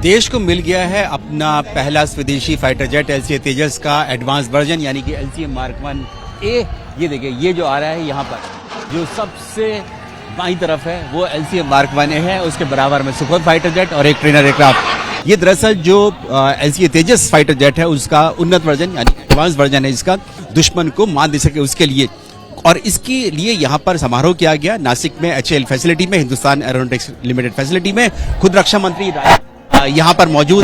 देश को मिल गया है अपना पहला स्वदेशी फाइटर जेट एलसीए तेजस का एडवांस वर्जन यानी कि एलसीए मार्क 1A। ये देखिए, ये जो आ रहा है यहाँ पर जो सबसे बाईं तरफ है वो एलसीए मार्क 1A है। उसके बराबर में सुखोई फाइटर जेट और एक ट्रेनर एयरक्राफ्ट। ये दरअसल जो एलसीए तेजस फाइटर जेट है उसका उन्नत वर्जन यानी एडवांस वर्जन है। इसका दुश्मन को मात दे सके उसके लिए, और इसके लिए यहाँ पर समारोह किया गया नासिक में HAL फैसिलिटी में, हिंदुस्तान एरोनॉटिक्स लिमिटेड फैसिलिटी में। खुद रक्षा मंत्री यहाँ पर मौजूद,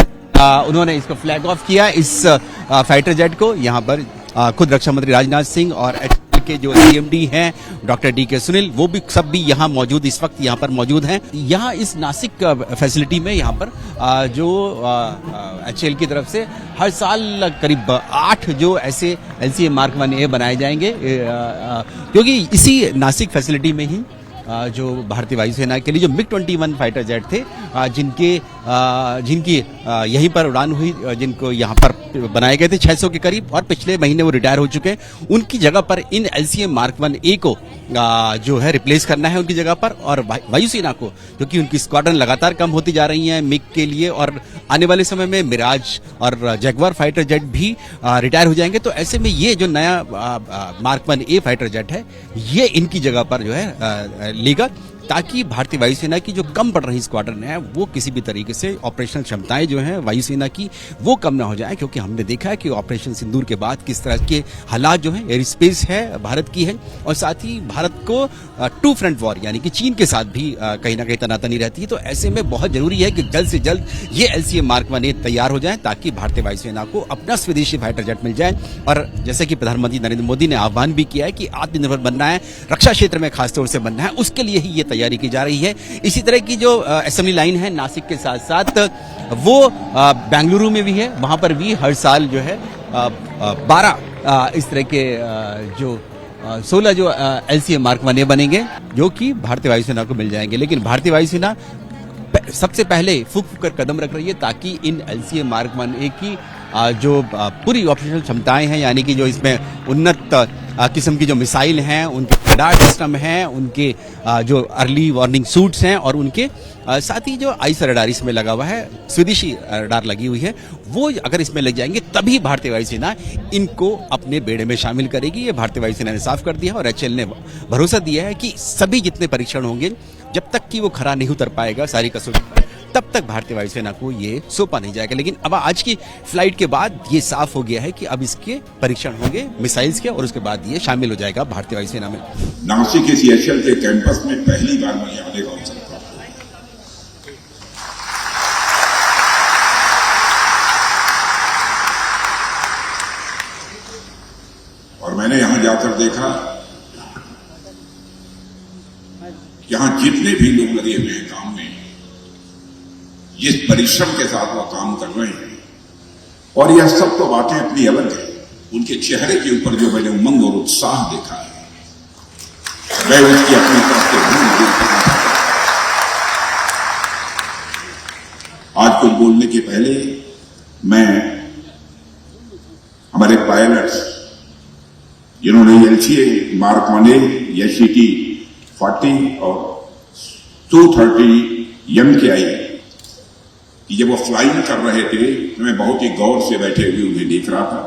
उन्होंने इसको फ्लैग ऑफ किया इस फाइटर जेट को। यहाँ पर खुद रक्षा मंत्री राजनाथ सिंह और HAL के जो CMD हैं डॉक्टर DK सुनील, वो भी सब भी यहाँ मौजूद, इस वक्त यहाँ पर मौजूद हैं। यहाँ इस नासिक फैसिलिटी में यहाँ पर जो HAL की तरफ से हर साल करीब 8 जो ऐसे एलसीए मार्क 1A बनाए जाएंगे, क्योंकि इसी नासिक फैसिलिटी में ही जो भारतीय वायुसेना के लिए जो MiG-21 फाइटर जेट थे, जिनकी यहीं पर उड़ान हुई, जिनको यहाँ पर बनाए गए थे 600 के करीब, और पिछले महीने वो रिटायर हो चुके हैं। उनकी जगह पर इन एलसीए मार्क 1A को जो है रिप्लेस करना है उनकी जगह पर। और वायुसेना को, क्योंकि उनकी स्क्वाड्रन लगातार कम होती जा रही है मिग के लिए, और आने वाले समय में मिराज और जगुआर फाइटर जेट भी रिटायर हो जाएंगे, तो ऐसे में ये जो नया मार्क 1A फाइटर जेट है ये इनकी जगह पर जो है लेगा, ताकि भारतीय वायुसेना की जो कम पड़ रही स्क्वाड्रन है वो किसी भी तरीके से ऑपरेशनल क्षमताएं जो हैं वायुसेना की वो कम ना हो जाए। क्योंकि हमने देखा है कि ऑपरेशन सिंदूर के बाद किस तरह के हालात जो हैं, एयर स्पेस है भारत की है, और साथ ही भारत को टू फ्रंट वॉर यानी कि चीन के साथ भी कहीं ना कहीं तनातनी रहती है। तो ऐसे में बहुत जरूरी है कि जल्द से जल्द ये एलसीए मार्क 1A तैयार हो जाए, ताकि भारतीय वायुसेना को अपना स्वदेशी फाइटर जेट मिल जाए। और जैसे कि प्रधानमंत्री नरेंद्र मोदी ने आह्वान भी किया है कि आत्मनिर्भर बनना है, रक्षा क्षेत्र में खासतौर से बनना है, उसके लिए ही ये तैयारी की जा रही है। इसी तरह की जो असेंबली लाइन है नासिक के साथ साथ वो बेंगलुरु में भी है, वहां पर भी हर साल जो है 12 इस तरह के जो 16 जो एलसीए मार्क 1A बनेंगे, जो कि भारतीय वायुसेना को मिल जाएंगे। लेकिन भारतीय वायुसेना सबसे पहले फूक कर कदम रख रही है, ताकि इन एलसीए मार्क 1A की जो पूरी ऑपरेशनल क्षमताएं हैं, यानी कि जो इसमें उन्नत किस्म की जो मिसाइल हैं, उनके रडार सिस्टम हैं, उनके जो अर्ली वार्निंग सूट्स हैं, और उनके साथ ही जो आइस रडार इसमें लगा हुआ है, स्वदेशी रडार लगी हुई है, वो अगर इसमें लग जाएंगे तभी भारतीय वायुसेना इनको अपने बेड़े में शामिल करेगी। ये भारतीय वायुसेना ने साफ कर दिया और HAL ने भरोसा दिया है कि सभी जितने परीक्षण होंगे, जब तक कि वो खरा नहीं उतर पाएगा सारी कसौटी पर, तब तक भारतीय वायुसेना को ये सौंपा नहीं जाएगा। लेकिन अब आज की फ्लाइट के बाद ये साफ हो गया है कि अब इसके परीक्षण होंगे मिसाइल्स के, और उसके बाद ये शामिल हो जाएगा भारतीय वायुसेना में। नासिक के HAL के कैंपस में पहली बार मुझे आने का अवसर प्राप्त हुआ, और मैंने यहां जाकर देखा, यहां जितने भी लोग लगे हुए हैं काम में, जिस परिश्रम के साथ वो काम कर रहे हैं, और यह सब तो बातें अपनी अलग है, उनके चेहरे के ऊपर जो मैंने उमंग और उत्साह देखा है, मैं उसकी अपनी तरफ से भूल करना चाहता हूं। आज कुछ बोलने के पहले मैं हमारे पायलट्स, जिन्होंने एलसीए मार्क 1A, SCT 40 और 230 MKI कि जब वो फ्लाइंग कर रहे थे तो मैं बहुत ही गौर से बैठे हुए उन्हें देख रहा था।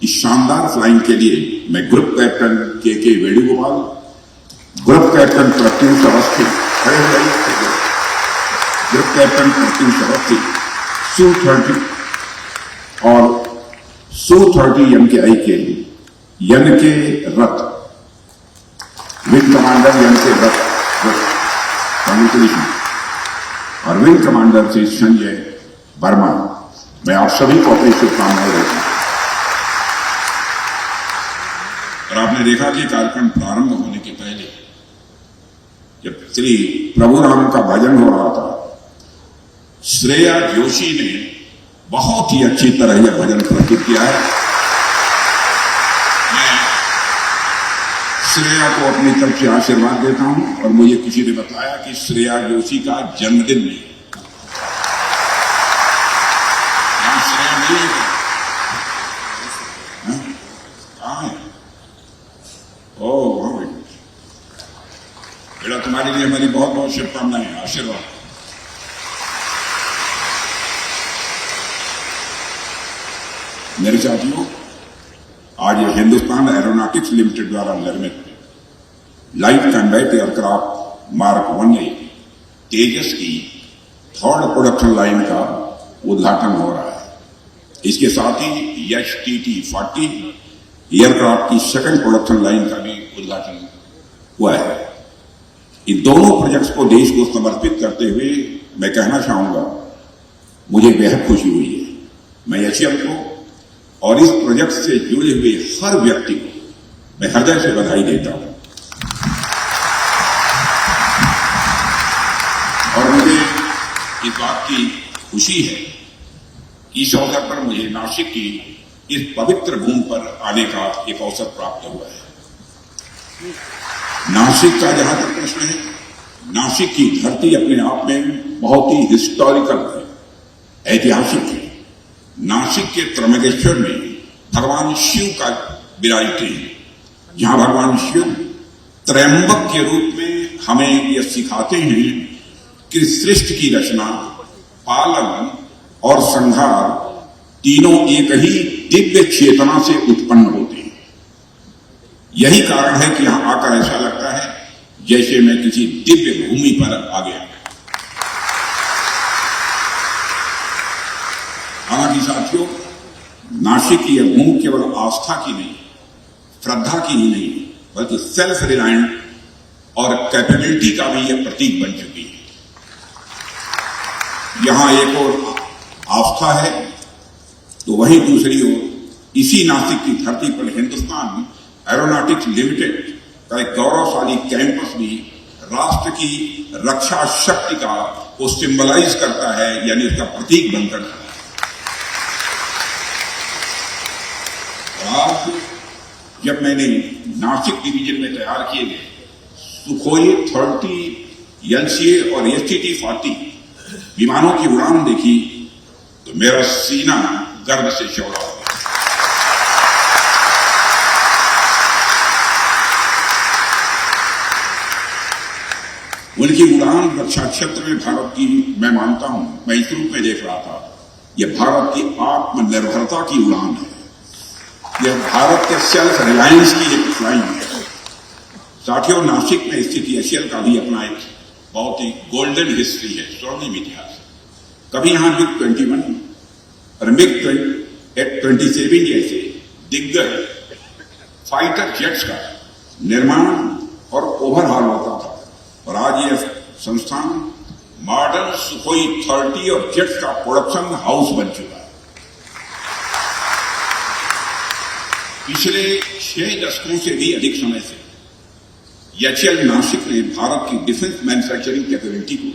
इस शानदार फ्लाइंग के लिए मैं ग्रुप कैप्टन के Venugopal, group captain Pratyush Awasthi, group captain Pratyush Awasthi, Su-30 और Su-30 MKI के यन के रथ, विंग कमांडर यन के रथ और विंग कमांडर से संजय वर्मा, मैं आप सभी को अपनी शुभकामनाएं देता हूं। और आपने देखा कि कार्यक्रम प्रारंभ होने के पहले जब श्री प्रभु राम का भजन हो रहा था, श्रेया जोशी ने बहुत ही अच्छी तरह यह भजन प्रस्तुत किया है। मैं श्रेया को अपनी तरफ से आशीर्वाद देता हूं, और मुझे किसी ने बताया कि श्रेया जोशी का जन्मदिन नहीं, श्रेया नहीं कहाँ है? ओह बेटा, तुम्हारे लिए हमारी बहुत बहुत शुभकामनाएं, आशीर्वाद। मेरे साथियों, आज हिंदुस्तान एरोनॉटिक्स लिमिटेड द्वारा निर्मित light combat aircraft mark 1A तेजस की थर्ड प्रोडक्शन लाइन का उद्घाटन हो रहा है। इसके साथ ही HTT-40 एयरक्राफ्ट की सेकंड प्रोडक्शन लाइन का भी उद्घाटन हुआ है। इन दोनों प्रोजेक्ट्स को देश को समर्पित करते हुए मैं कहना चाहूंगा, मुझे बेहद खुशी हुई है। मैं HAL को और इस प्रोजेक्ट से जुड़े हुए हर व्यक्ति को मैं हृदय से बधाई देता हूं और मुझे इस बात की खुशी है कि इस अवसर पर मुझे नासिक की इस पवित्र भूमि पर आने का एक अवसर प्राप्त हुआ है। नासिक का जहां तक प्रश्न है, नासिक की धरती अपने आप में बहुत ही हिस्टोरिकल है, ऐतिहासिक है। नासिक के त्र्यंबकेश्वर में भगवान शिव का विराजते हैं, जहां भगवान शिव त्रयंबक के रूप में हमें यह सिखाते हैं कि सृष्टि की रचना, पालन और संहार तीनों एक ही दिव्य चेतना से उत्पन्न होते हैं। यही कारण है कि यहां आकर ऐसा लगता है जैसे मैं किसी दिव्य भूमि पर आ गया। हालांकि साथियों, नासिक की यह भूमि केवल आस्था की नहीं, श्रद्धा की ही नहीं, बल्कि सेल्फ रिलायंट और कैपेबिलिटी का भी यह प्रतीक बन चुकी है। यहां एक और आस्था है तो वहीं दूसरी ओर इसी नासिक की धरती पर हिंदुस्तान एरोनॉटिक्स लिमिटेड का एक गौरवशाली कैंपस भी राष्ट्र की रक्षा शक्ति का को सिंबलाइज करता है, यानी उसका प्रतीक बनकर खड़ा है। आज जब मैंने नासिक डिवीजन में तैयार किए गए सुखोई 30 LCA और HTT-40 विमानों की उड़ान देखी तो मेरा सीना गर्व से चौड़ा हो गया। उनकी उड़ान रक्षा क्षेत्र में भारत की, मैं मानता हूं, मैं इस रूप में देख रहा था, यह भारत की आत्मनिर्भरता की उड़ान है। यह भारत के सेल्फ रिलायंस की एक फ्लाइंग है। साथियों, नासिक में स्थित HAL का भी अपना एक बहुत ही गोल्डन हिस्ट्री है, स्वर्णिम इतिहास। कभी यहां MiG-21 और MiG-27 जैसे दिग्गज फाइटर जेट्स का निर्माण और ओवरहॉल होता था, और आज यह संस्थान मॉडर्न सुखोई 30 और जेट्स का प्रोडक्शन हाउस बन चुका है। पिछले 6 दशकों से भी अधिक समय से HAL नासिक ने भारत की डिफेंस मैन्युफैक्चरिंग कैपेबिलिटी को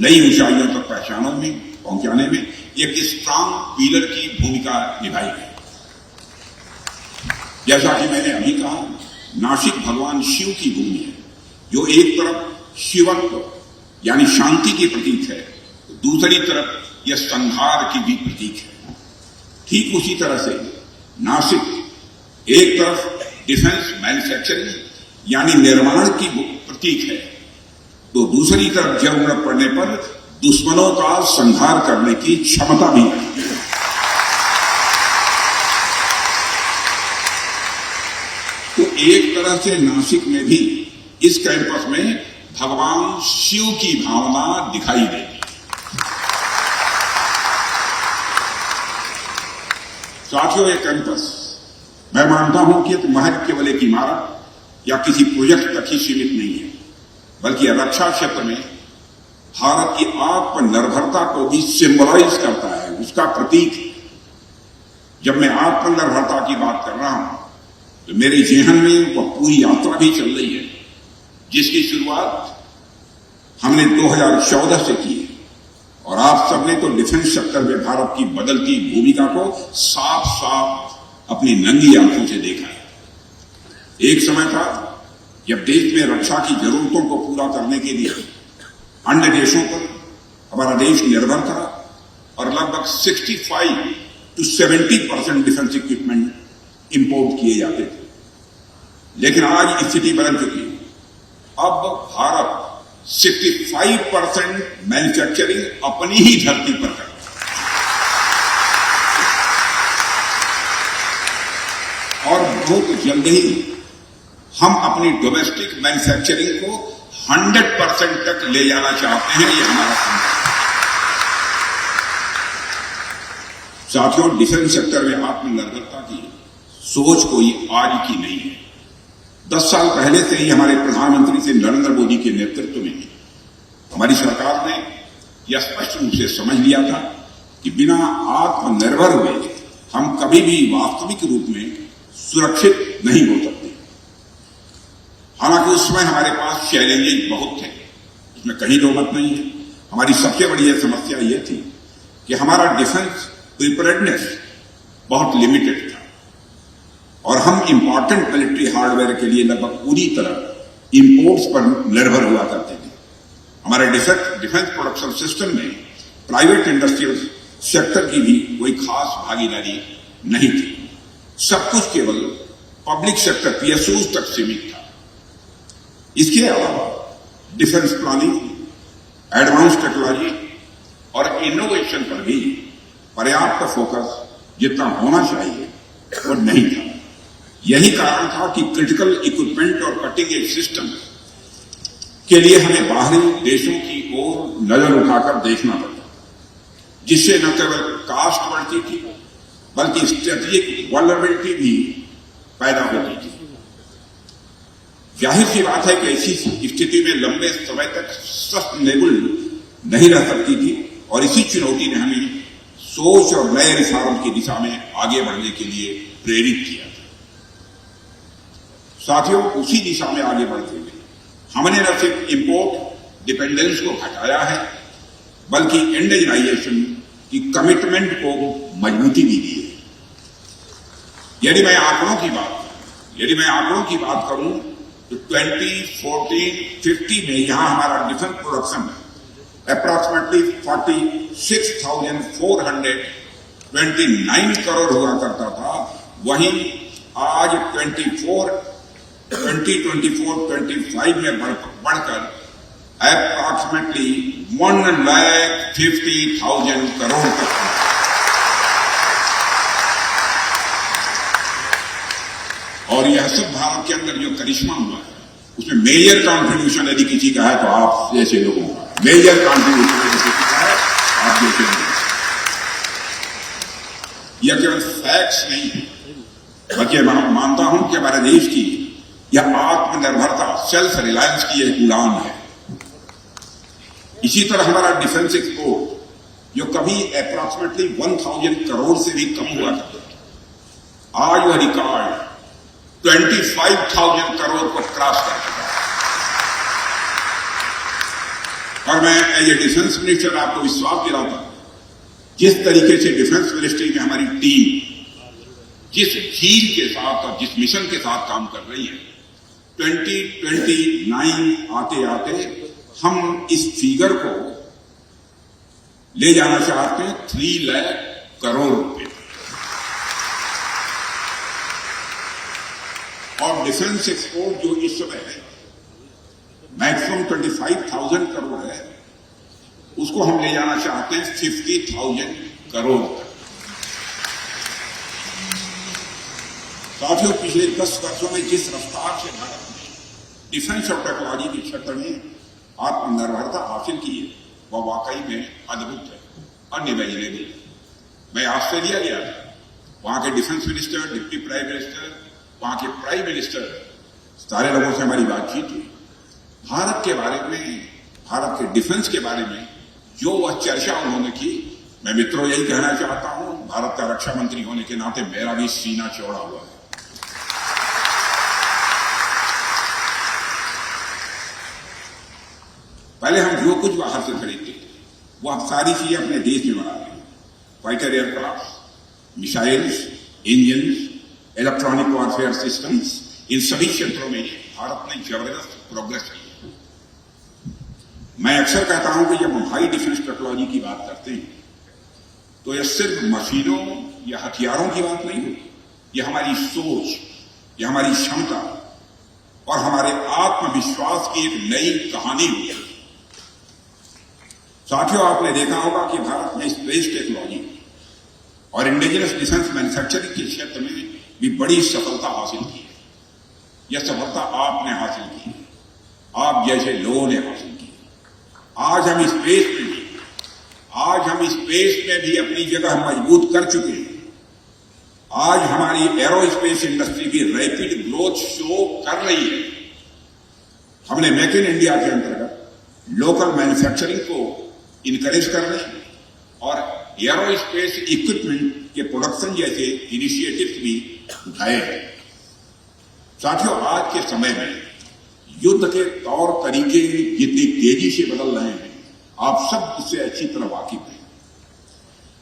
नई ऊंचाइयों तक पहुंचाने में एक स्ट्रांग पिलर की भूमिका निभाई है। जैसा कि मैंने अभी कहा, नासिक भगवान शिव की भूमि है, जो एक तरफ शिवत्व यानी शांति की प्रतीक है, तो दूसरी तरफ यह संहार की भी प्रतीक है। ठीक उसी तरह से नासिक एक तरफ डिफेंस मैन्युफैक्चरिंग यानी निर्माण की प्रतीक है, तो दूसरी तरफ जरूरत पड़ने पर दुश्मनों का संहार करने की क्षमता भी है। तो एक तरह से नासिक में भी इस कैंपस में भगवान शिव की भावना दिखाई देती है। साथियों, ये कैंपस मैं मानता हूं कि महज केवल एक इमारत या किसी प्रोजेक्ट तक ही सीमित नहीं है, बल्कि रक्षा क्षेत्र में भारत की आत्मनिर्भरता को भी सिंबलाइज करता है, उसका प्रतीक। जब मैं आत्मनिर्भरता की बात कर रहा हूं तो मेरे जेहन में वह पूरी यात्रा भी चल रही है, जिसकी शुरुआत हमने 2014 से की है, और आप सबने तो डिफेंस सेक्टर में भारत की बदलती भूमिका को साफ साफ अपनी नंगी आंखों से देखा है। एक समय था जब देश में रक्षा की जरूरतों को पूरा करने के लिए अन्य देशों पर हमारा देश निर्भर था, और लगभग 65 to 70% डिफेंस इक्विपमेंट इंपोर्ट किए जाते थे। लेकिन आज स्थिति बदल चुकी है। अब भारत 65% मैन्युफैक्चरिंग अपनी ही धरती पर करता है। बहुत जल्द ही हम अपनी डोमेस्टिक मैन्युफैक्चरिंग को 100% तक ले जाना चाहते हैं। ये हमारा संकल्प है। साथियों, डिफेंस सेक्टर में आत्मनिर्भरता की सोच कोई आज की नहीं है। 10 साल पहले से ही हमारे प्रधानमंत्री श्री नरेंद्र मोदी के नेतृत्व में हमारी सरकार ने यह स्पष्ट रूप से समझ लिया था कि बिना आत्मनिर्भर हुए हम कभी भी वास्तविक रूप में सुरक्षित नहीं हो सकते। हालांकि उस समय हमारे पास चैलेंजेस बहुत थे, इसमें कहीं दो मत नहीं है। हमारी सबसे बड़ी यह समस्या यह थी कि हमारा डिफेंस प्रिपेयर्डनेस बहुत लिमिटेड था और हम इंपॉर्टेंट मिलिट्री हार्डवेयर के लिए लगभग पूरी तरह इंपोर्ट्स पर निर्भर हुआ करते थे। हमारे डिफेंस प्रोडक्शन सिस्टम में प्राइवेट इंडस्ट्रियल सेक्टर की भी कोई खास भागीदारी नहीं थी। सब कुछ केवल पब्लिक सेक्टर पीएसयूज तक सीमित था। इसके अलावा डिफेंस प्लानिंग, एडवांस टेक्नोलॉजी और इनोवेशन पर भी पर्याप्त फोकस जितना होना चाहिए वो नहीं था। यही कारण था कि क्रिटिकल इक्विपमेंट और कटिंग एज सिस्टम के लिए हमें बाहरी देशों की ओर नजर उठाकर देखना पड़ता, जिससे न केवल कास्ट बढ़ती थी बल्कि स्ट्रेटेजिक वल्नरेबिलिटी भी पैदा होती थी। जाहिर सी बात है कि ऐसी स्थिति में लंबे समय तक सस्टेनेबल नहीं रह सकती थी और इसी चुनौती ने हमें सोच और नए रिफॉर्म की दिशा में आगे बढ़ने के लिए प्रेरित किया। साथियों, उसी दिशा में आगे बढ़ते हुए हमने न सिर्फ इंपोर्ट डिपेंडेंस को घटाया है बल्कि इंडिजिनाइजेशन की कमिटमेंट को मजबूती भी दी है। यदि मैं आंकड़ों की बात करूं तो 2014-15 में यहां हमारा डिफेंस प्रोडक्शन अप्रॉक्सीमेटली 46,429 करोड़ हुआ करता था। वहीं आज 2024-25 में बढ़कर अप्रॉक्सीमेटली 1,50,000 करोड़ तक। और यह सब भारत के अंदर जो करिश्मा हुआ है उसमें मेजर कॉन्ट्रीब्यूशन यदि किसी का है तो आप जैसे लोगों का मेजर कॉन्ट्रीब्यूशन यदि किसी का है आप जैसे लोग। यह केवल फैक्ट्स नहीं है बल्कि मैं मानता हूं कि हमारे देश की यह आत्मनिर्भरता, सेल्फ रिलायंस की एक उड़ान है। इसी तरह हमारा डिफेंस एक्सपोर्ट जो कभी अप्रॉक्सीमेटली 1,000 करोड़ से भी कम हुआ करता था, आज वह रिकॉर्ड 25,000 करोड़ को क्रॉस कर चुका है। और मैं एज ए डिफेंस मिनिस्टर आपको विश्वास दिलाता हूं, जिस तरीके से डिफेंस मिनिस्ट्री में हमारी टीम जिस झील के साथ और जिस मिशन के साथ काम कर रही है, 2029 आते आते हम इस फिगर को ले जाना चाहते हैं 3 लाख करोड़ रुपए। और डिफेंस एक्सपोर्ट जो इस समय है मैक्सिमम 25,000 करोड़ है, उसको हम ले जाना चाहते हैं 50,000 करोड़ तक। साथियों, पिछले 10 वर्षों में जिस रफ्तार से भारत ने डिफेंस और टेक्नोलॉजी के क्षेत्र में आत्मनिर्भरता हासिल की है वह वाकई में अद्भुत है, अनइमेजिनेबल। मैं ऑस्ट्रेलिया गया था, वहां के defence minister, deputy prime minister, वहां के प्राइम मिनिस्टर, सारे लोगों से हमारी बातचीत हुई। भारत के बारे में, भारत के डिफेंस के बारे में जो वह चर्चा उन्होंने की, मैं मित्रों यही कहना चाहता हूं, भारत का रक्षा मंत्री होने के नाते मेरा भी सीना चौड़ा हुआ है। पहले हम जो कुछ बाहर से खरीदते थे वो हम सारी चीजें अपने देश में बना रहे हैं। Fighter aircraft, missiles, engine, electronic warfare systems, इन सभी क्षेत्रों में भारत ने जबरदस्त प्रोग्रेस की है। मैं अक्सर कहता हूं कि जब हम हाई डिफेंस टेक्नोलॉजी की बात करते हैं तो यह सिर्फ मशीनों या हथियारों की बात नहीं होती, यह हमारी सोच, यह हमारी क्षमता और हमारे आत्मविश्वास की एक नई कहानी होती है। साथियों, आपने देखा होगा कि भारत में स्पेस टेक्नोलॉजी और इंडिजिनस डिफेंस मैन्युफैक्चरिंग के क्षेत्र में भी बड़ी सफलता हासिल की है। यह सफलता आपने हासिल की है, आप जैसे लोगों ने हासिल की है। आज हम स्पेस में भी अपनी जगह मजबूत कर चुके हैं। आज हमारी एरोस्पेस इंडस्ट्री भी रैपिड ग्रोथ शो कर रही है। हमने मेक इन इंडिया के अंतर्गत लोकल मैन्युफैक्चरिंग को इनकरेज करने और एरोस्पेस इक्विपमेंट के प्रोडक्शन जैसे इनिशिएटिव्स भी उठाए हैं। साथियों, आज के समय में युद्ध के तौर तरीके जितनी तेजी से बदल रहे हैं, आप सब इससे अच्छी तरह वाकिफ हैं।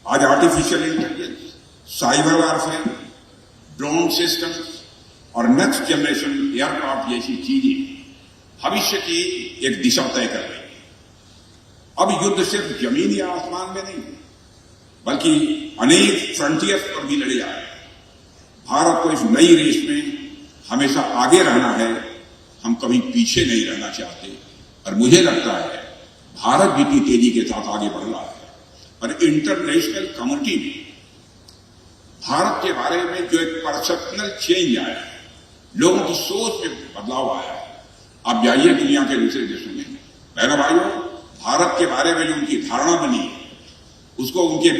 आज artificial intelligence, cyber warfare, drone system और नेक्स्ट जनरेशन एयरक्राफ्ट जैसी चीजें भविष्य की एक दिशा तय कर रही है। अब युद्ध सिर्फ जमीन या आसमान में नहीं, बल्कि अनेक फ्रंटियर्स पर भी लड़े जा रहे हैं। भारत को इस नई रेस में हमेशा आगे रहना है, हम कभी पीछे नहीं रहना चाहते। और मुझे लगता है भारत भी इतनी तेजी के साथ आगे बढ़ रहा है और इंटरनेशनल कम्युनिटी में भारत के बारे में जो एक परसेप्शनल चेंज आया है, लोगों की सोच में बदलाव आया है। आप जाइए दुनिया के दूसरे देशों में, बहनों भाइयों, भारत के बारे में जो उनकी धारणा बनी है, उसको उनके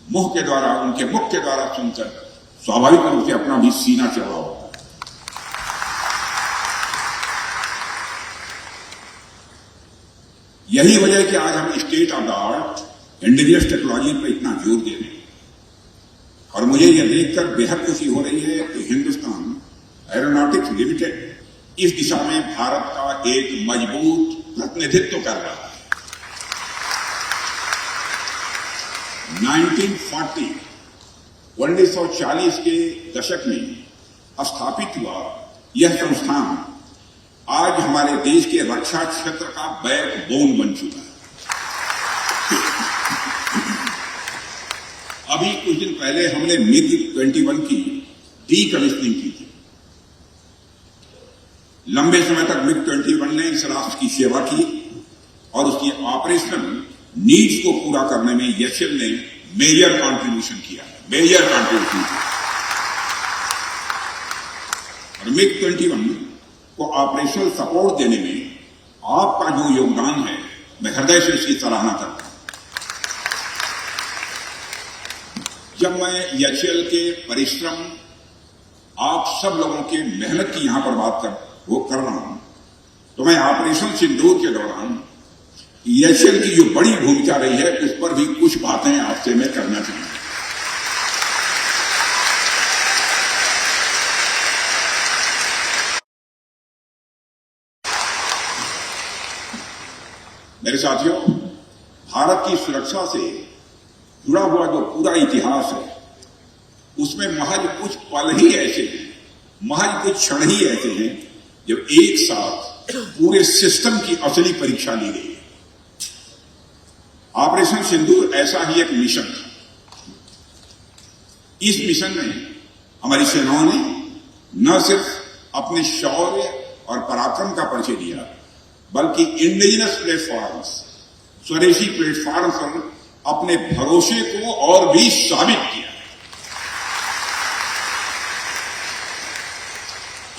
मुख के द्वारा सुनकर स्वाभाविक रूप से अपना भी सीना चढ़ा होता है। यही वजह है कि आज हम state of the art indigenous technology पर इतना जोर दे रहे हैं। और मुझे यह देखकर बेहद खुशी हो रही है कि हिंदुस्तान एरोनॉटिक्स लिमिटेड इस दिशा में भारत का एक मजबूत प्रतिनिधित्व कर रहा है। 1940 के दशक में स्थापित हुआ यह संस्थान आज हमारे देश के रक्षा क्षेत्र का बैकबोन बन चुका है। अभी कुछ दिन पहले हमने MiG-21 की डीकमीशनिंग की थी। लंबे समय तक MiG-21 ने इस राष्ट्र की सेवा की और उसकी ऑपरेशनल नीड्स को पूरा करने में एचएएल ने मेजर कंट्रीब्यूशन किया। और MiG-21 को ऑपरेशनल सपोर्ट देने में आपका जो योगदान है, मैं हृदय से इसकी सराहना करता हूं। जब मैं एचएएल के परिश्रम, आप सब लोगों के मेहनत की यहां पर बात कर रहा हूं, तो मैं ऑपरेशन सिंदूर के दौरान एचएएल की जो बड़ी भूमिका रही है, उस पर भी कुछ बातें आपसे मैं करना चाहूंगा। मेरे साथियों, भारत की सुरक्षा से जुड़ा हुआ जो पूरा इतिहास है, उसमें महज कुछ पल ही ऐसे हैं, महज कुछ क्षण ही ऐसे हैं जब एक साथ पूरे सिस्टम की असली परीक्षा ली गई है। ऑपरेशन सिंदूर ऐसा ही एक मिशन था। इस मिशन में हमारी सेनाओं ने न सिर्फ अपने शौर्य और पराक्रम का परिचय दिया, बल्कि इंडिजिनस प्लेटफॉर्म्स, स्वदेशी प्लेटफॉर्म पर अपने भरोसे को और भी साबित किया।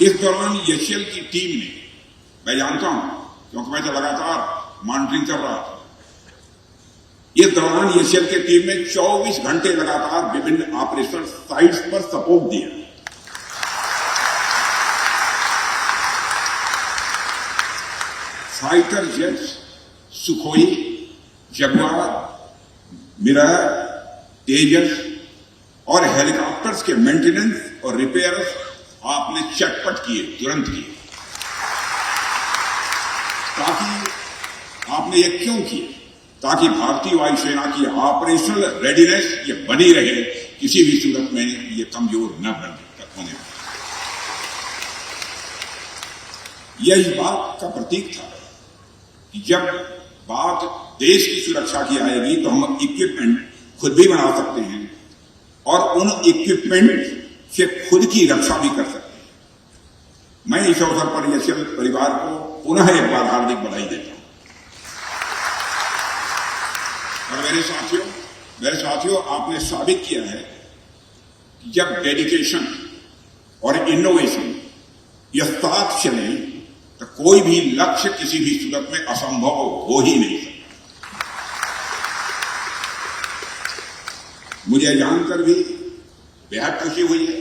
इस दौरान एचएएल की टीम ने, मैं जानता हूं क्योंकि मैं तो लगातार मॉनिटरिंग कर रहा था, इस दौरान एचएएल की टीम ने 24 घंटे लगातार विभिन्न ऑपरेशनल साइट्स पर सपोर्ट दिया। Fighter jets, Sukhoi, Jaguar, Mirage, Tejas और हेलीकॉप्टर्स के मेंटेनेंस और रिपेयर्स आपने चटपट किए, तुरंत किए। ताकि आपने ये क्यों किए? ताकि भारतीय वायुसेना की ऑपरेशनल रेडीनेस ये बनी रहे, किसी भी सूरत में ये कमजोर न होने पाए। यही बात का प्रतीक था कि जब बात देश की सुरक्षा की आएगी तो हम इक्विपमेंट खुद भी बना सकते हैं और उन इक्विपमेंट से खुद की रक्षा भी कर सकते हैं। मैं इस अवसर पर एचएएल परिवार को पुनः एक बार हार्दिक बधाई देता हूं। और मेरे साथियों, आपने साबित किया है कि जब डेडिकेशन और इनोवेशन यह साथ चले तो कोई भी लक्ष्य किसी भी सूरत में असंभव हो ही नहीं सकता। मुझे जानकर भी बेहद खुशी हुई है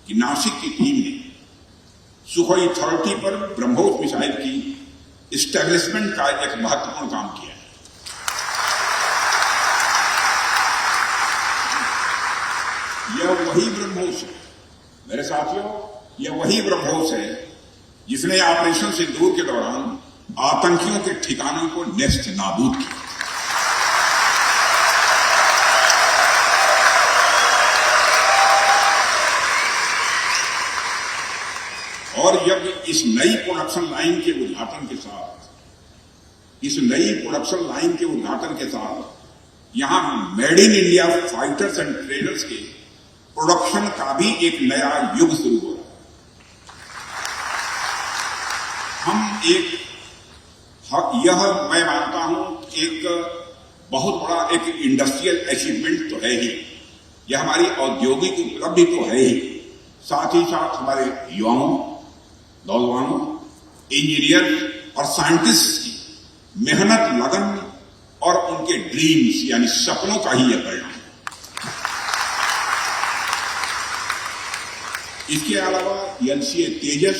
कि नासिक की टीम ने सुखोई 30 पर ब्रह्मोस मिसाइल की इस्टेब्लिशमेंट का एक महत्वपूर्ण काम किया है। यह वही ब्रह्मोस है मेरे साथियों, यह वही ब्रह्मोस है जिसने ऑपरेशन सिंदूर के दौरान आतंकियों के ठिकानों को नेस्त नाबूद किया। और जब इस नई प्रोडक्शन लाइन के उद्घाटन के साथ यहां made in India fighters and trainers के प्रोडक्शन का भी एक नया युग शुरू हो रहा है। यह मैं मानता हूं एक बहुत बड़ा एक इंडस्ट्रियल अचीवमेंट तो है ही, यह हमारी औद्योगिक उपलब्धि तो है ही, साथ ही साथ हमारे युवाओं, नौजवानों, इंजीनियर और साइंटिस्ट की मेहनत, लगन और उनके ड्रीम्स यानी सपनों का ही यह परिणाम है। इसके अलावा LCA तेजस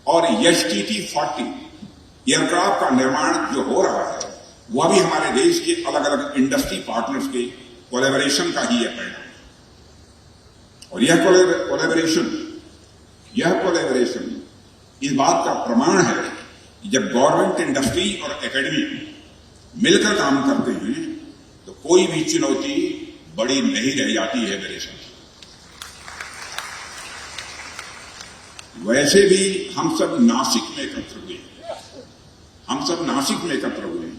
और HTT-40 एयरक्राफ्ट का निर्माण जो हो रहा है वह भी हमारे देश के अलग अलग इंडस्ट्री पार्टनर्स के कोलैबोरेशन का ही यह परिणाम है। और यह कोलैबोरेशन इस बात का प्रमाण है कि जब गवर्नमेंट, इंडस्ट्री और एकेडमी मिलकर काम करते हैं तो कोई भी चुनौती बड़ी नहीं रह जाती है मेरे साथ। वैसे भी हम सब नासिक में एकत्र हुए हैं।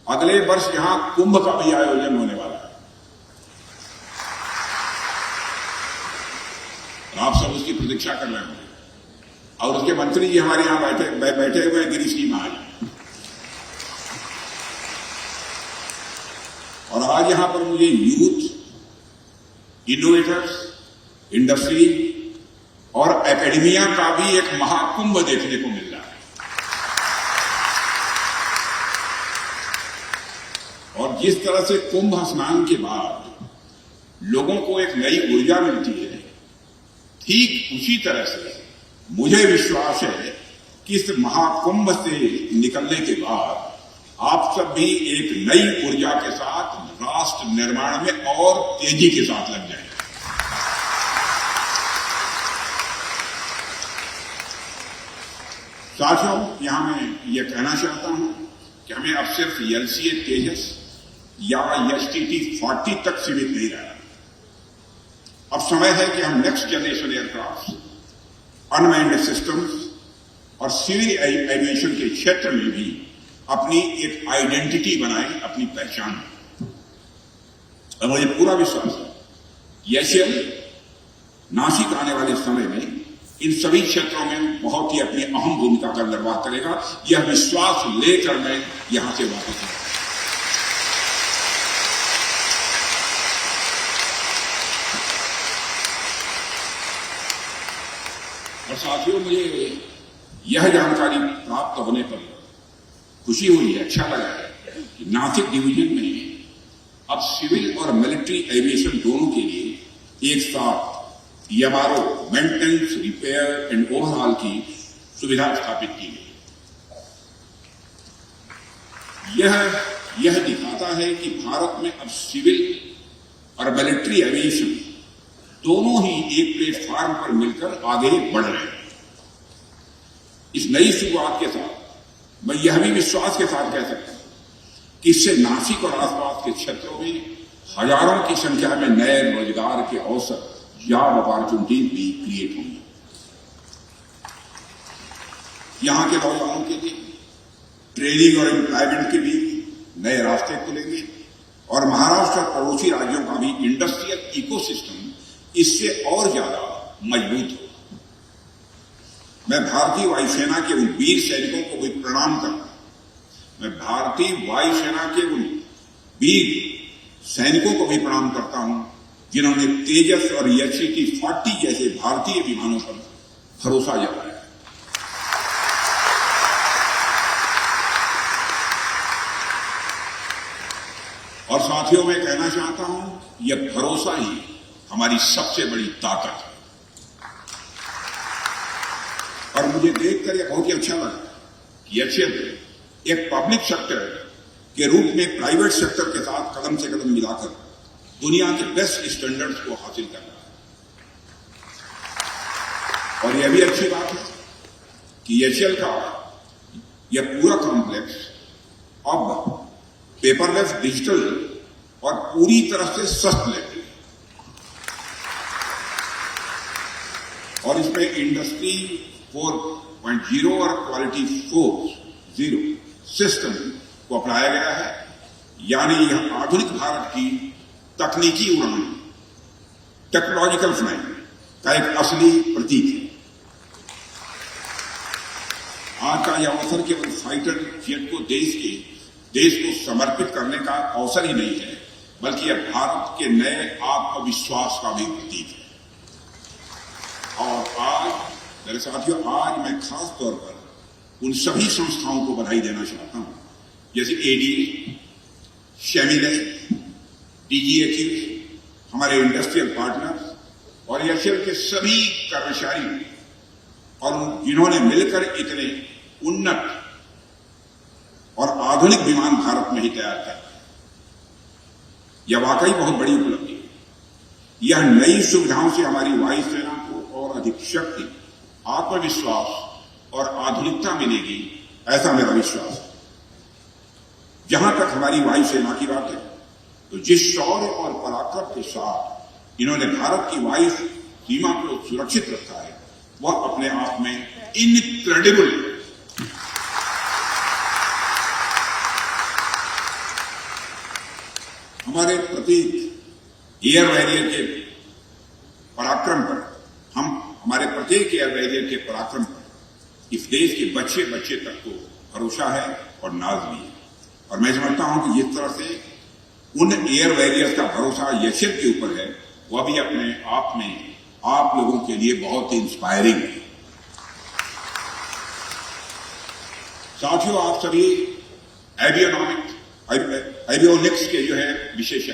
अगले वर्ष यहां कुंभ का भी आयोजन होने वाला है। आप सब उसकी प्रतीक्षा कर रहे हैं और उसके मंत्री जी हमारे यहां बैठे हुए हैं, गिरीश जी महाराज। और आज यहां पर मुझे यूथ, इनोवेटर्स, इंडस्ट्री और एकेडमिया का भी एक महाकुंभ देखने को मिल रहा है। और जिस तरह से कुंभ स्नान के बाद लोगों को एक नई ऊर्जा मिलती है, ठीक उसी तरह से मुझे विश्वास है कि इस महाकुंभ से निकलने के बाद आप सब भी एक नई ऊर्जा के साथ राष्ट्र निर्माण में और तेजी के साथ लग जाएंगे। साथियों, यहां मैं ये कहना चाहता हूं कि हमें अब सिर्फ LCA तेजस या HTT-40 तक सीमित नहीं रहा। अब समय है कि हम next generation aircraft, unmanned systems और सिविल एविएशन के क्षेत्र में भी अपनी एक आइडेंटिटी बनाएं, अपनी पहचान। और मुझे पूरा विश्वास है YSL नासिक आने वाले समय में इन सभी क्षेत्रों में बहुत ही अपनी अहम भूमिका का निर्वाह करेगा। यह विश्वास लेकर मैं यहां से वापस आऊंगा। और साथियों, मुझे यह जानकारी प्राप्त होने पर खुशी हुई है, अच्छा लगा है कि नासिक डिवीजन में अब सिविल और मिलिट्री एविएशन दोनों के लिए एक साथ MRO, maintenance, repair and overall की सुविधा स्थापित की गई। यह दिखाता है कि भारत में अब सिविल और मिलिट्री एविएशन दोनों ही एक प्लेटफॉर्म पर मिलकर आगे बढ़ रहे हैं। इस नई शुरुआत के साथ मैं यह भी विश्वास के साथ कह सकता हूं कि इससे नासिक और आसपास के क्षेत्रों में हजारों की संख्या में नए रोजगार के अवसर, जॉब अपॉर्चुनिटीज भी क्रिएट होंगी। यहां के नौजवानों के लिए ट्रेनिंग और एम्प्लॉयमेंट के भी नए रास्ते खुलेंगे और महाराष्ट्र और पड़ोसी राज्यों का भी इंडस्ट्रियल इकोसिस्टम इससे और ज्यादा मजबूत होगा। मैं भारतीय वायुसेना के उन वीर सैनिकों को भी प्रणाम करता हूं। मैं भारतीय वायुसेना के उन वीर सैनिकों को भी प्रणाम करता हूं जिन्होंने तेजस और HCT-40 जैसे भारतीय विमानों पर भरोसा जताया। और साथियों, मैं कहना चाहता हूं, यह भरोसा ही हमारी सबसे बड़ी ताकत है। और मुझे देखकर यह बहुत ही अच्छा लगा कि HCL एक पब्लिक सेक्टर के रूप में प्राइवेट सेक्टर के साथ कदम से कदम मिलाकर दुनिया के बेस्ट स्टैंडर्ड्स को हासिल कर रहा है। और यह भी अच्छी बात है कि HCL का यह पूरा कॉम्प्लेक्स अब पेपरलेस, डिजिटल और पूरी तरह से सस्टेनेबल है। और इसमें इंडस्ट्री 4.0 और क्वालिटी 4.0 सिस्टम को अपनाया गया है। यानी यह आधुनिक भारत की तकनीकी उड़ान, टेक्नोलॉजिकल फ्लाइंग का एक असली प्रतीक है। आज का यह अवसर केवल फाइटर जेट को देश को समर्पित करने का अवसर ही नहीं है, बल्कि यह भारत के नए आत्मविश्वास का भी प्रतीक है। और आज मेरे साथियों, आज मैं खास तौर पर उन सभी संस्थाओं को बधाई देना चाहता हूं, जैसे ADA, शेमिनेट, DGHQ, हमारे इंडस्ट्रियल पार्टनर्स और HCL के सभी कर्मचारी, और जिन्होंने मिलकर इतने उन्नत और आधुनिक विमान भारत में ही तैयार किया। यह वाकई बहुत बड़ी उपलब्धि है। यह नई सुविधाओं से हमारी वायुसेना को और अधिक शक्ति, आत्मविश्वास और आधुनिकता मिलेगी, ऐसा मेरा विश्वास है। जहां तक हमारी वायुसेना की बात है, तो जिस शौर्य और पराक्रम के साथ इन्होंने भारत की वायु सीमा को सुरक्षित रखा है, वह अपने आप में इनक्रेडिबल है। हमारे प्रत्येक एयर वॉरियर के पराक्रम पर, हमारे प्रत्येक एयर वॉरियर के पराक्रम पर इस देश के बच्चे बच्चे तक को भरोसा है और नाज भी है। और मैं समझता हूं कि जिस तरह से उन एयर वॉरियर्स का भरोसा HCL के ऊपर है, वह भी अपने आप में आप लोगों के लिए बहुत ही इंस्पायरिंग है। साथियों, आप सभी एवियोनिक्स के जो है विशेषज्ञ,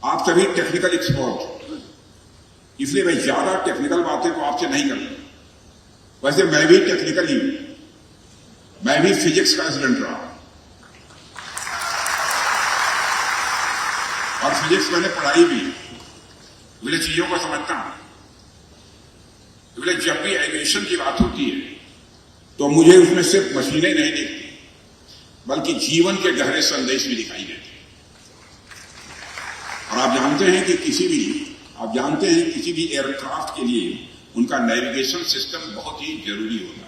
आप सभी टेक्निकल एक्सपर्ट, इसलिए मैं ज्यादा टेक्निकल बातें तो आपसे नहीं करूंगा। वैसे मैं भी टेक्निकल ही हूं, मैं भी फिजिक्स का स्टूडेंट रहा और फिजिक्स मैंने पढ़ाई भी, इसलिए चीजों को समझता हूं। इसलिए जब भी एविएशन की बात होती है, तो मुझे उसमें सिर्फ मशीनें नहीं दिखती, बल्कि जीवन के गहरे संदेश भी दिखाई देते हैं। और आप जानते हैं कि किसी भी एयरक्राफ्ट के लिए उनका नेविगेशन सिस्टम बहुत ही जरूरी होता है।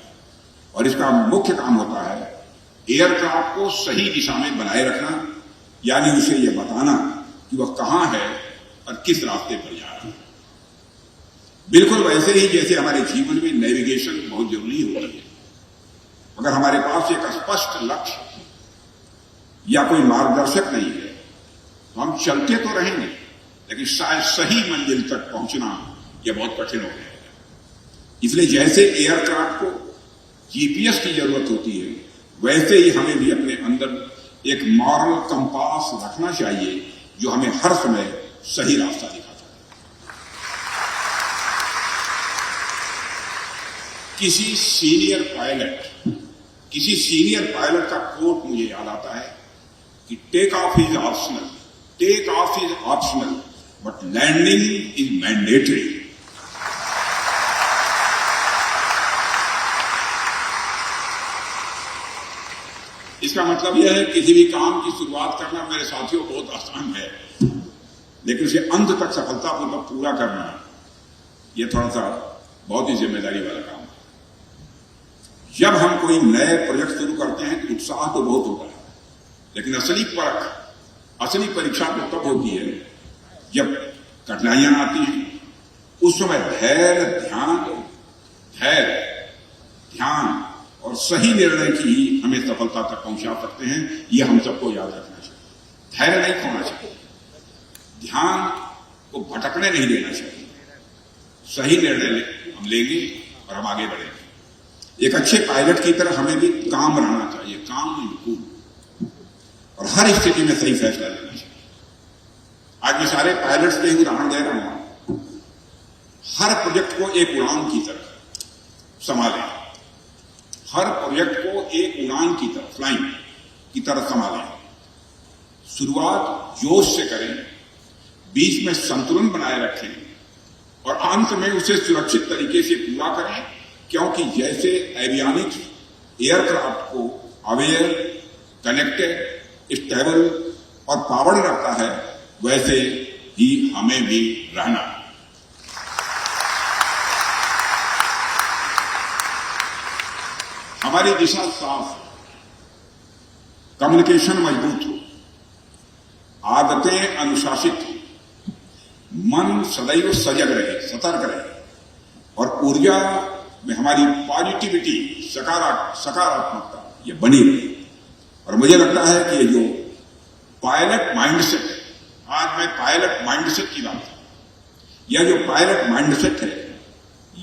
और इसका मुख्य काम होता है एयरक्राफ्ट को सही दिशा में बनाए रखना, यानी उसे यह बताना कि वह कहां है और किस रास्ते पर जा रहा है। बिल्कुल वैसे ही जैसे हमारे जीवन में नेविगेशन बहुत जरूरी होती है। अगर हमारे पास एक स्पष्ट लक्ष्य या कोई मार्गदर्शक नहीं है, तो हम चलते तो रहेंगे, लेकिन शायद सही मंजिल तक पहुंचना यह बहुत कठिन हो जाएगा। इसलिए जैसे एयरक्राफ्ट को GPS की जरूरत होती है, वैसे ही हमें भी अपने अंदर एक मॉरल कंपास रखना चाहिए, जो हमें हर समय सही रास्ता दिखाता है। किसी सीनियर पायलट का कोट मुझे याद आता है कि take off is optional but landing is mandatory. इसका मतलब यह है किसी भी काम की शुरुआत करना मेरे साथियों बहुत आसान है, लेकिन उसे अंत तक सफलतापूर्वक पूरा करना यह थोड़ा सा बहुत ही जिम्मेदारी वाला काम है। जब हम कोई नए प्रोजेक्ट शुरू करते हैं तो उत्साह तो बहुत होता है, लेकिन असली परीक्षा तो तब होती है जब कठिनाइयां आती हैं। उस समय धैर्य, ध्यान और सही निर्णय की ही हमें सफलता तक पहुंचा सकते हैं। यह हम सबको याद रखना चाहिए। धैर्य नहीं खोना चाहिए, ध्यान को भटकने नहीं देना चाहिए। सही निर्णय हम लेंगे और हम आगे बढ़ेंगे। एक अच्छे पायलट की तरह हमें भी काम रहना चाहिए, काम एंड कूल, और हर स्थिति में सही फैसला लेना चाहिए। आज मैं सारे पायलट्स के उदाहरण दे रहा हूं। हर प्रोजेक्ट को एक उड़ान की तरह संभालें, हर प्रोजेक्ट को एक उड़ान की तरह, फ्लाइंग की तरह संभालें। शुरुआत जोश से करें, बीच में संतुलन बनाए रखें और अंत में उसे सुरक्षित तरीके से पूरा करें, क्योंकि जैसे एवियोनिक्स एयरक्राफ्ट को अवेयर, कनेक्टेड, स्टेबल और पावर्ड रखता है, वैसे ही हमें भी रहना। हमारी दिशा साफ, कम्युनिकेशन मजबूत हो, आदतें अनुशासित हो, मन सदैव सजग रहे, सतर्क रहे और ऊर्जा में हमारी पॉजिटिविटी, सकारात्मकता ये बनी रहे। और मुझे लगता है कि ये जो पायलट माइंडसेट है, आज मैं पायलट माइंडसेट की बात करूं, यह जो पायलट माइंडसेट है,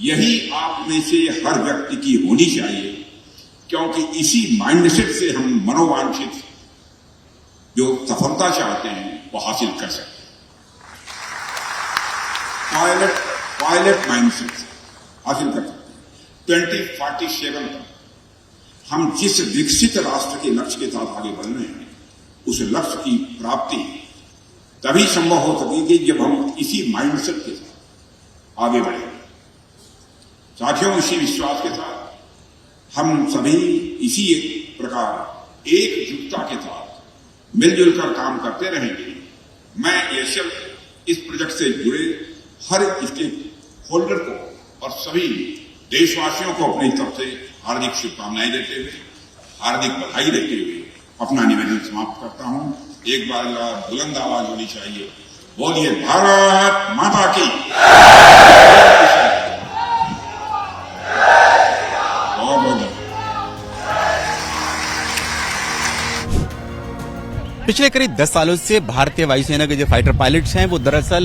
यही आप में से हर व्यक्ति की होनी चाहिए, क्योंकि इसी माइंडसेट से हम मनोवांछित जो सफलता चाहते हैं वो हासिल कर सकते हैं। पायलट माइंडसेट हासिल कर सकते हैं। 2047 तक हम जिस विकसित राष्ट्र के लक्ष्य के साथ आगे बढ़ रहे हैं, उस लक्ष्य की प्राप्ति तभी संभव हो सकेगी जब हम इसी माइंडसेट के साथ आगे बढ़ेंगे। साथियों, इसी विश्वास के साथ हम सभी इसी प्रकार एकजुटता के साथ मिलजुल कर काम करते रहेंगे। मैं एशियल इस प्रोजेक्ट से जुड़े हर स्टेक होल्डर को और सभी देशवासियों को अपनी तरफ से हार्दिक शुभकामनाएं देते हुए, हार्दिक बधाई देते हुए अपना निवेदन समाप्त करता हूं। एक बार बुलंद आवाज होनी चाहिए, बोलिए भारत माता की। पिछले करीब 10 सालों से भारतीय वायुसेना के जो फाइटर पायलट्स हैं वो दरअसल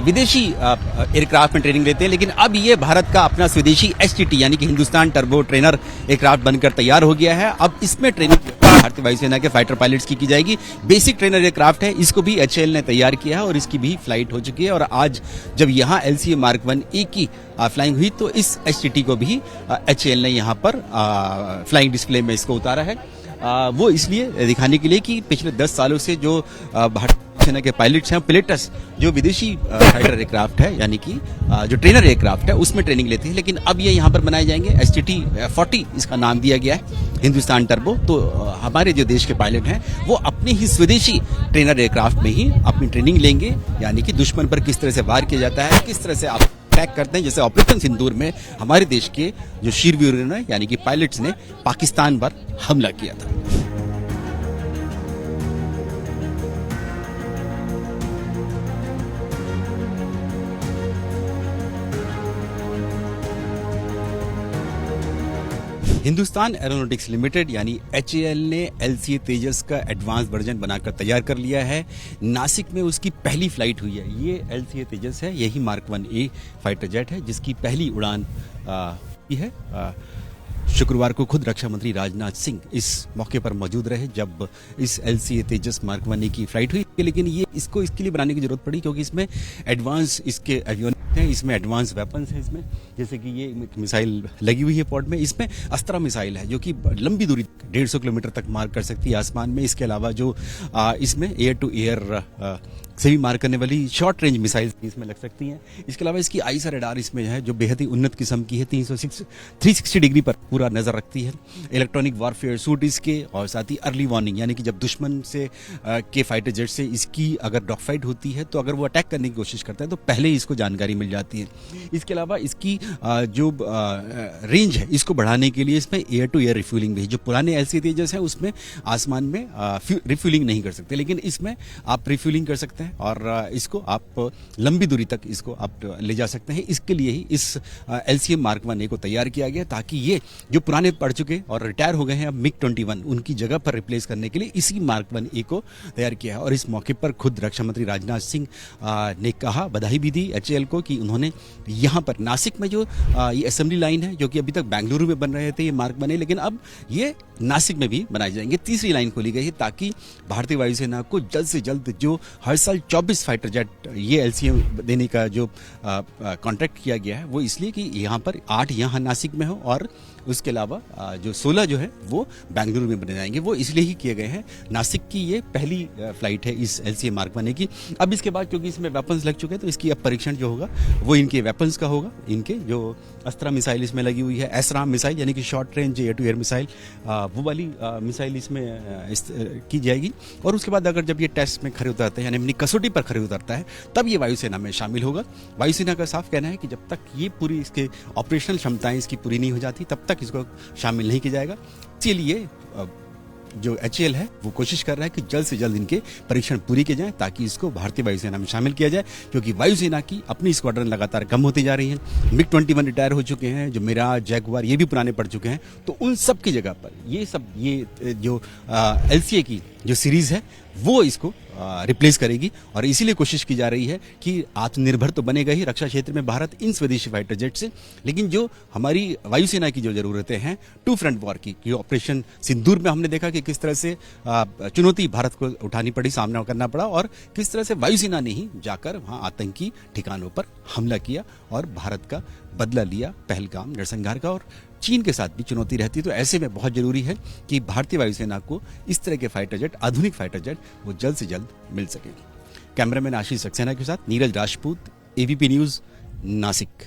विदेशी एयरक्राफ्ट में ट्रेनिंग लेते हैं, लेकिन अब ये भारत का अपना स्वदेशी एचटीटी यानी कि हिंदुस्तान टर्बो ट्रेनर एयरक्राफ्ट बनकर तैयार हो गया है। अब इसमें ट्रेनिंग भारतीय वायुसेना के फाइटर पायलट्स की जाएगी। बेसिक ट्रेनर एयरक्राफ्ट है, इसको भी एचएएल ने तैयार किया है और इसकी भी फ्लाइट हो चुकी है। और आज जब यहाँ LCA Mark 1A की फ्लाइंग हुई तो इस एचटीटी को भी एचएएल ने यहाँ पर फ्लाइंग डिस्प्ले में इसको उतारा है। वो इसलिए दिखाने के लिए कि पिछले 10 सालों से जो भारतीय सेना के पायलट्स हैं, पिलेटर्स जो विदेशी फाइटर एयरक्राफ्ट है यानी कि जो ट्रेनर एयरक्राफ्ट है उसमें ट्रेनिंग लेते हैं, लेकिन अब ये यहाँ पर बनाए जाएंगे। STT 40 इसका नाम दिया गया है, हिंदुस्तान टर्बो। तो हमारे जो देश के पायलट हैं वो अपने ही स्वदेशी ट्रेनर एयरक्राफ्ट में ही अपनी ट्रेनिंग लेंगे, यानी कि दुश्मन पर किस तरह से वार किया जाता है, किस तरह से आप अटैक करते हैं। जैसे ऑपरेशन सिंदूर में हमारे देश के जो शीरवीरों ने यानी कि पायलट्स ने पाकिस्तान पर हमला किया था। हिंदुस्तान एरोनॉटिक्स लिमिटेड यानी HAL ने LCA तेजस का एडवांस वर्जन बनाकर तैयार कर लिया है। नासिक में उसकी पहली फ्लाइट हुई है। ये LCA तेजस है, यही Mark 1A फाइटर जेट है जिसकी पहली उड़ान की है। शुक्रवार को खुद रक्षा मंत्री राजनाथ सिंह इस मौके पर मौजूद रहे जब इस LCA तेजस Mark 1A की फ्लाइट हुई, लेकिन ये इसको इसके लिए बनाने की जरूरत पड़ी क्योंकि इसमें एडवांस इसके एवियोनिक्स हैं, इसमें एडवांस वेपन्स हैं, इसमें जैसे कि ये मिसाइल लगी हुई है पॉड में। इसमें अस्त्रा मिसाइल है जो कि लंबी दूरी 150 किलोमीटर तक मार कर सकती है आसमान में। इसके अलावा जो इसमें एयर टू एयर से भी मार करने वाली शॉर्ट रेंज मिसाइल्स इसमें लग सकती हैं। इसके अलावा इसकी आईसा रडार इसमें है जो बेहद ही उन्नत किस्म की है, 360 डिग्री पर पूरा नजर रखती है। इलेक्ट्रॉनिक वॉरफेयर सूट इसके, और साथ ही अर्ली वार्निंग यानी कि जब दुश्मन से के फाइटर जेट से इसकी अगर डॉग फाइट होती है तो अगर वो अटैक करने की कोशिश करता है तो पहले ही इसको जानकारी मिल जाती है। इसके अलावा इसकी जो रेंज है इसको बढ़ाने के लिए इसमें एयर टू एयर रिफ्यूलिंग भी है। जो पुराने LCA तेजस हैं उसमें आसमान में रिफ्यूलिंग नहीं कर सकते, लेकिन इसमें आप रिफ्यूलिंग कर सकते हैं और इसको आप लंबी दूरी तक इसको आप ले जा सकते हैं। इसके लिए ही इस LCA Mark 1A को तैयार किया गया, ताकि ये जो पुराने पड़ चुके और रिटायर हो गए हैं अब MiG-21 उनकी जगह पर रिप्लेस करने के लिए इसी Mark 1A को तैयार किया है। और इस मौके पर खुद रक्षा मंत्री राजनाथ सिंह ने कहा, बधाई भी दी HAL को कि उन्होंने यहाँ पर नासिक में जो ये असेंबली लाइन है, जो कि अभी तक बेंगलुरु में बन रहे थे ये Mark 1A, लेकिन अब ये नासिक में भी बनाए जाएंगे। तीसरी लाइन खोली गई है ताकि भारतीय वायुसेना को जल्द से जल्द जो हर साल 24 फाइटर जेट ये LCA देने का जो कॉन्ट्रैक्ट किया गया है वो इसलिए कि यहाँ पर 8 यहाँ नासिक में हो और उसके अलावा जो 16 जो है वो बेंगलुरु में बने जाएंगे। वो इसलिए ही किए गए हैं। नासिक की ये पहली फ्लाइट है इस LCA Mark 1A की। अब इसके बाद क्योंकि इसमें वेपन्स लग चुके हैं तो इसकी अब परीक्षण जो होगा वो इनके वेपन्स का होगा। इनके जो अस्त्रा मिसाइल इसमें लगी हुई है, एसराम मिसाइल यानी कि short range air to air missile, वो वाली मिसाइल इसमें की जाएगी। और उसके बाद अगर जब ये टेस्ट में खरे उतरते हैं यानी अपनी कसौटी पर खरे उतरता है तब ये वायुसेना में शामिल होगा। वायुसेना का साफ कहना है कि जब तक ये पूरी इसके ऑपरेशनल क्षमताएं इसकी पूरी नहीं हो जाती तब तक इसको शामिल नहीं किया जाएगा। इसलिए जो HAL है वो कोशिश कर रहा है कि जल्द से जल्द इनके परीक्षण पूरी किए जाएं ताकि इसको भारतीय वायुसेना में शामिल किया जाए, क्योंकि वायुसेना की अपनी स्क्वाड्रन लगातार कम होती जा रही है। MiG-21 रिटायर हो चुके हैं, जो मिराज, जैगुआर ये भी पुराने पड़ चुके हैं। तो उन सब की जगह पर ये जो LCA की जो सीरीज है वो इसको रिप्लेस करेगी। और इसीलिए कोशिश की जा रही है कि आत्मनिर्भर तो बनेगा ही रक्षा क्षेत्र में भारत इन स्वदेशी फाइटर जेट से, लेकिन जो हमारी वायुसेना की जो जरूरतें हैं टू फ्रंट वॉर की ऑपरेशन सिंदूर में हमने देखा कि किस तरह से चुनौती भारत को उठानी पड़ी, सामना करना पड़ा, और किस तरह से वायुसेना ने ही जाकर वहां आतंकी ठिकानों पर हमला किया और भारत का बदला लिया पहलगाम नरसंहार का। और चीन के साथ भी चुनौती रहती है। तो ऐसे में बहुत जरूरी है कि भारतीय वायुसेना को इस तरह के फाइटर जेट, आधुनिक फाइटर जेट वो जल्द से जल्द मिल सके। कैमरामैन आशीष सक्सेना के साथ नीरज राजपूत, ABP न्यूज, नासिक।